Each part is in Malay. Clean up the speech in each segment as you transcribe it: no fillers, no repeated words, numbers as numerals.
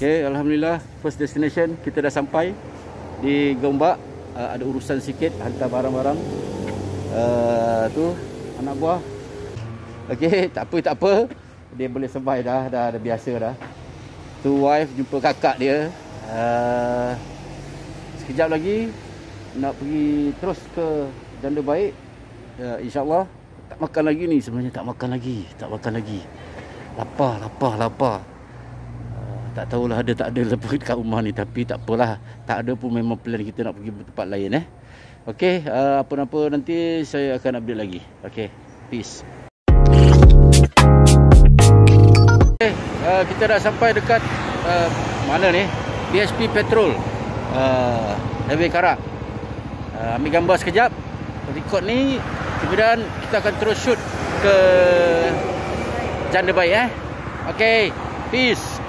Okay, Alhamdulillah, first destination kita dah sampai di Gombak. Ada urusan sikit hantar barang-barang. Tu anak buah. Okay, tak apa. Dia boleh survive dah biasa dah. Tu wife jumpa kakak dia. Sekejap lagi nak pergi terus ke Janda Baik. InsyaAllah. Tak makan lagi ni sebenarnya, tak makan lagi. Lapar. Tak tahulah ada tak ada lepas kat rumah ni, tapi tak apalah. Tak ada pun memang plan kita nak pergi tempat lain Okey, apa-apa nanti saya akan update lagi. Okey, peace. Okay, kita dah sampai dekat mana ni? BHP Petrol. Highway Karak. Ambil gambar sekejap. Record ni, kemudian kita akan terus shoot ke Janda Baik Okey, peace.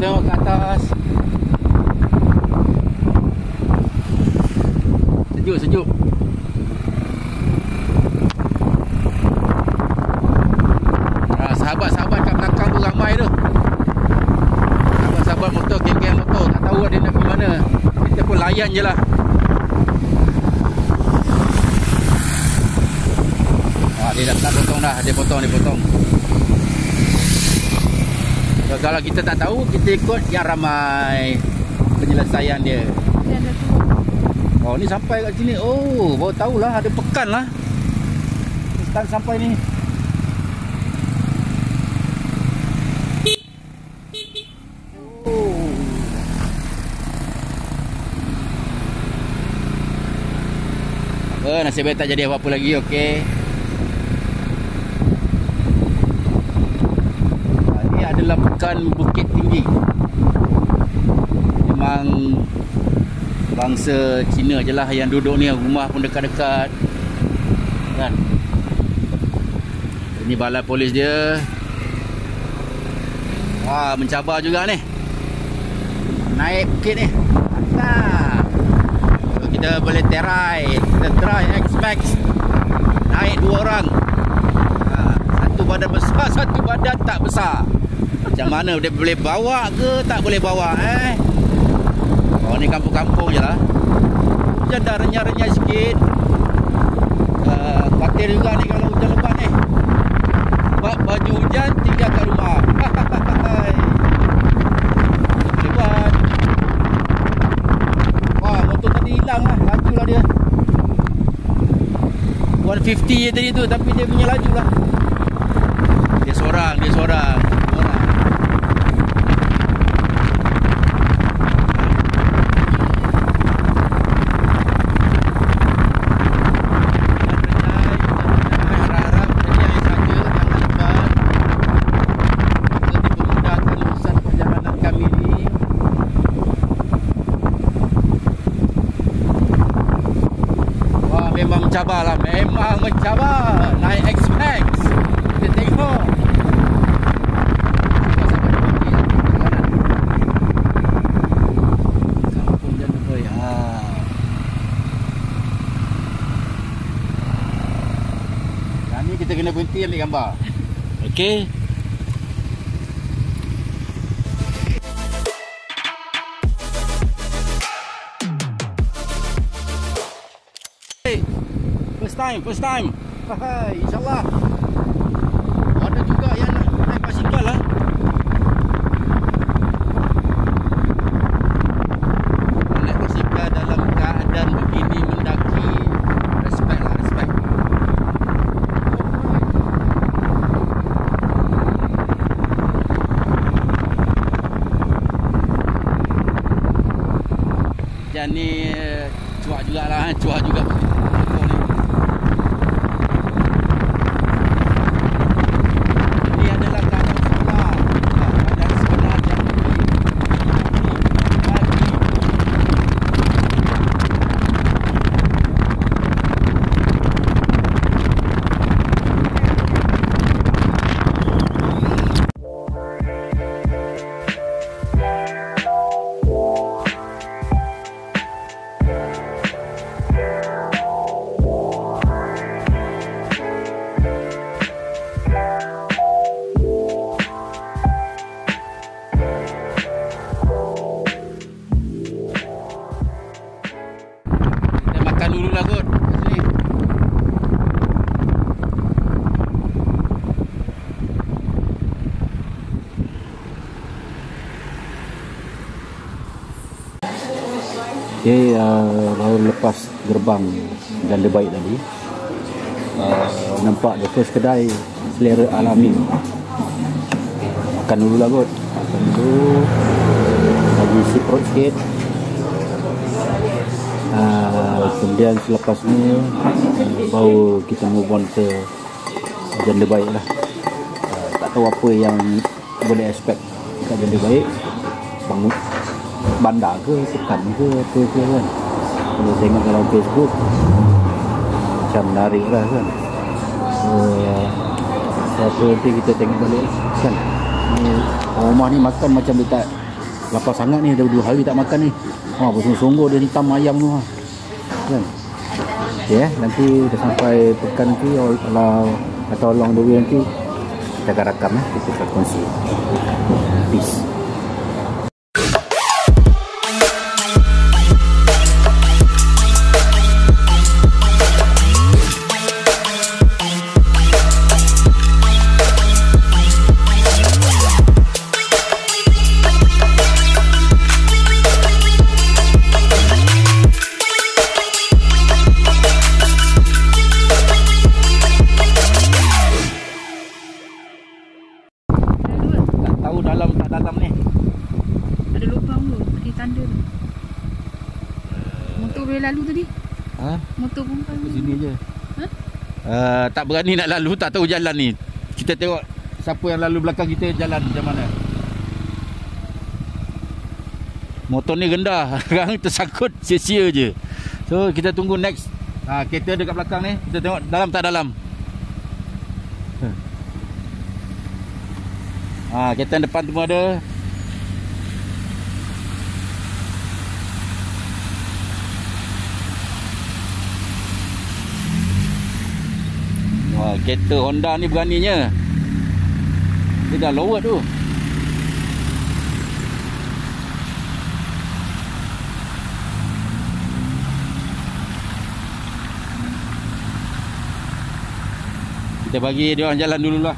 Tengok ke atas. Sejuk. Sahabat-sahabat kat belakang tu ramai tu. Sahabat-sahabat motor, geng-geng motor. Tak tahu dia nak pergi mana. Kita pun layan je lah. Dia dah potong dah. Dia potong. Kalau kita tak tahu, kita ikut yang ramai penyelesaian dia. Oh, ni sampai kat sini. Oh, baru tahulah ada pekan lah. Pekan sampai ni. Oh. Nasib baik tak jadi apa-apa lagi, okey. Adalah pekan Bukit Tinggi. Memang bangsa Cina je lah yang duduk ni. Rumah pun dekat-dekat kan. Ini balai polis dia. Wah, mencabar juga ni. Naik bukit ni. Mantap. Kita boleh terai. Kita try X-Max. Naik 2 orang. Satu badan besar, satu badan tak besar. Macam mana dia boleh bawa ke tak boleh bawa Oh, ni kampung-kampung je lah. Hujan dah renyah-renyah sikit. Khawatir juga ni kalau hujan lebat ni. Sebab baju hujan tinggal kat rumah. Lebat. Wah, motor tadi hilang lah. Laju lah dia. 150 je tadi tu, tapi dia punya laju lah. Dia seorang. Mencabar lah, memang mencabar. Naik X-Max. Kita tengok. Kampung Janda Baik. Yang ni kita kena berhenti ambil gambar. Okey. First time. InsyaAllah. Ada juga yang nak naik basikal lah. ni cuak jugalah, cuak juga. Ini adalah keadaan sebenar. Keadaan sebenar jam dulu lah kot kat sini. Okay, baru lepas gerbang Janda Baik tadi, nampak the first kedai selera alami. Makan dulu lah kot, makan dulu, lagi isi perut sikit. Kemudian selepas ni baru kita move on ke Janda Baik lah. Tak tahu apa yang boleh expect kat Janda Baik, bangun bandar ke, tekan ke, apa ke kan. Kalau tengok dalam Facebook macam menarik lah kan. Apa nanti kita tengok balik kan. Ni rumah ni makan macam dia tak lapar sangat ni, dah 2 hari tak makan ni. Bersungguh-sungguh dia hitam ayam tu kan. Okay, nanti dah sampai pekan nanti atau along the way nanti kita akan rakam kita akan kongsi. Peace. Dalam ni ada lubang tu di tanda tu. Motor boleh lalu tadi? Motor pun kan sini je. Tak berani nak lalu, tak tahu jalan ni. Kita tengok siapa yang lalu belakang kita jalan macam mana. Motor ni rendah, sekarang tersangkut sia-sia je. So kita tunggu next. Kereta dekat belakang ni, kita tengok dalam tak dalam. Kereta depan tu ada. Kereta Honda ni beraninya. Dia dah lower tu. Kita bagi dia orang jalan dululah.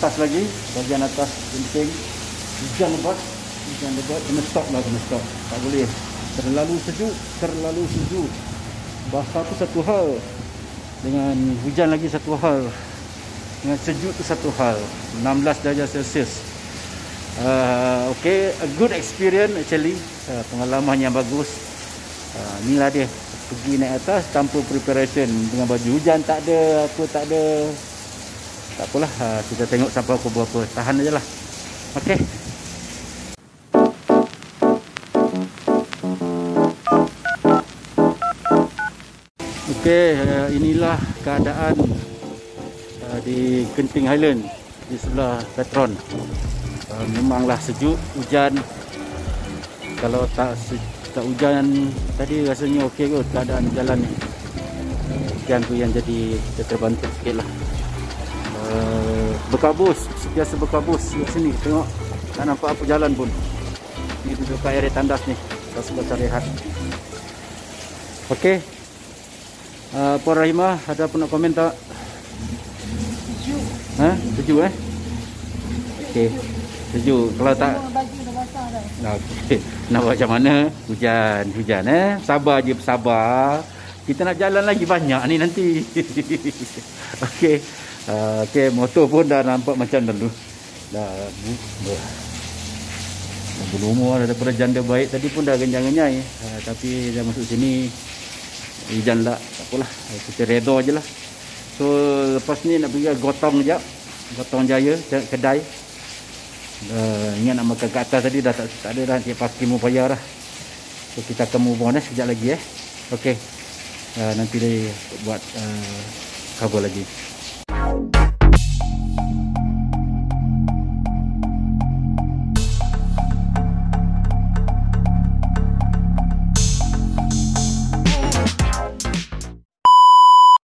atas lagi, bahagian atas genting. Hujan lebat, kena stop. Tak boleh. Terlalu sejuk. Basah tu satu hal, dengan hujan lagi satu hal, dengan sejuk tu satu hal. 16 darjah Celsius. Okay, a good experience actually. Pengalaman yang bagus. Inilah dia, pergi naik atas tanpa preparation, dengan baju hujan tak ada, apa tak ada. Tak apalah, kita tengok sampai pukul berapa. Tahan aja lah. Okay. Okay, inilah keadaan di Genting Highland, di sebelah Petron. Memanglah sejuk, hujan. Kalau tak hujan tadi rasanya okey kot keadaan jalan ni. Hujan tu yang jadi kita terbantu sikit lah. Berkabus, biasa berkabus kat sini. Tengok, tak nampak apa jalan pun. Ni duduk kat area tandas ni, pasal rehat. Okey. Puan Rahimah, ada apa nak komen tak? Sejuk. Sejuk Okey. Sejuk. Kalau tak, Baju dah basah dah. okey. Nak buat macam mana? Hujan Sabar je, sabar. Kita nak jalan lagi banyak ni nanti. Okey. Okey, motor pun dah nampak macam dulu. Dah berumur daripada janda baik tadi pun dah genyai-genyai. Tapi dah masuk sini hujan tak apalah. Kita redha je lah. So lepas ni nak pergi Gotong sekejap. Gotong Jaya, kedai. Ingat nak makan kat atas tadi dah tak ada dah. Cik parking mau payah dah. So kita akan move on sekejap lagi. Okey. Nanti dia buat cover lagi.